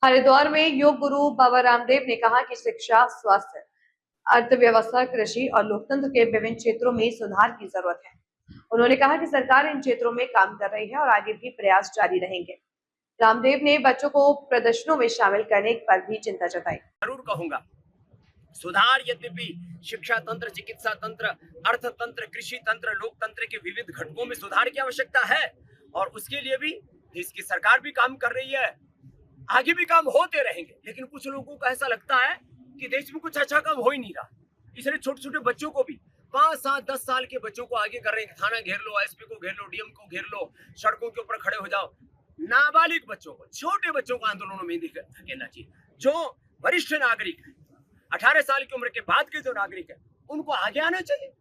हरिद्वार में योग गुरु बाबा रामदेव ने कहा कि शिक्षा, स्वास्थ्य, अर्थव्यवस्था, कृषि और लोकतंत्र के विभिन्न क्षेत्रों में सुधार की जरूरत है। उन्होंने कहा कि सरकार इन क्षेत्रों में काम कर रही है और आगे भी प्रयास जारी रहेंगे। रामदेव ने बच्चों को प्रदर्शनों में शामिल करने पर भी चिंता जताई। जरूर कहूंगा, सुधार यद्यपि शिक्षा तंत्र, चिकित्सा तंत्र, अर्थतंत्र, कृषि तंत्र, लोकतंत्र के विविध घटकों में सुधार की आवश्यकता है और उसके लिए भी देश की सरकार भी काम कर रही है, आगे भी काम होते रहेंगे। लेकिन कुछ लोगों को ऐसा लगता है कि देश में कुछ अच्छा काम हो ही नहीं रहा, इसलिए छोटे छोटे बच्चों को भी 5, 7, 10 साल के बच्चों को आगे कर रहे हैं। थाना घेर लो, एसपी को घेर लो, डीएम को घेर लो, सड़कों के ऊपर खड़े हो जाओ। नाबालिग बच्चों को, छोटे बच्चों को आंदोलनों में धकेलना चाहिए। जो वरिष्ठ नागरिक है, 18 साल की उम्र के बाद के जो नागरिक है, उनको आगे आना चाहिए।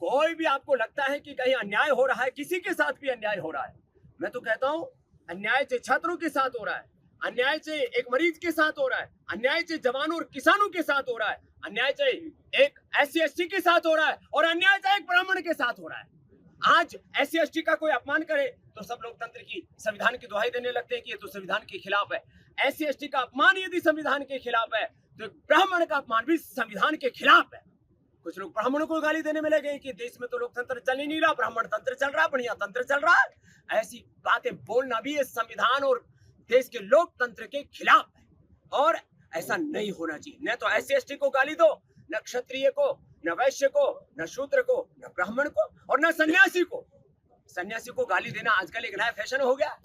कोई भी आपको लगता है कि कहीं अन्याय हो रहा है, किसी के साथ भी अन्याय हो रहा है, मैं तो कहता हूं अन्याय से छात्रों के साथ हो रहा है, अन्याय से एक मरीज के साथ हो रहा है, अन्याय से जवानों और किसानों के साथ हो रहा है, अन्याय से एक SC/ST के साथ हो रहा है और अन्याय से एक ब्राह्मण के साथ हो रहा है। आज SC/ST का कोई अपमान करे तो सब लोकतंत्र की, संविधान की दुहाई देने लगते हैं कि ये तो संविधान के खिलाफ है। SC/ST का अपमान यदि संविधान के खिलाफ है तो ब्राह्मण का अपमान भी संविधान के खिलाफ है। कुछ लोग ब्राह्मणों को गाली देने में लगे कि देश में तो लोकतंत्र चल ही नहीं रहा, ब्राह्मण तंत्र चल रहा, बढ़िया तंत्र चल रहा है। ऐसी बातें बोलना भी ये संविधान और देश के लोकतंत्र के खिलाफ है और ऐसा नहीं होना चाहिए। न तो SC/ST को गाली दो, न क्षत्रिय को, न वैश्य को, न शूद्र को, न ब्राह्मण को और न सन्यासी को। सन्यासी को गाली देना आजकल एक नया फैशन हो गया।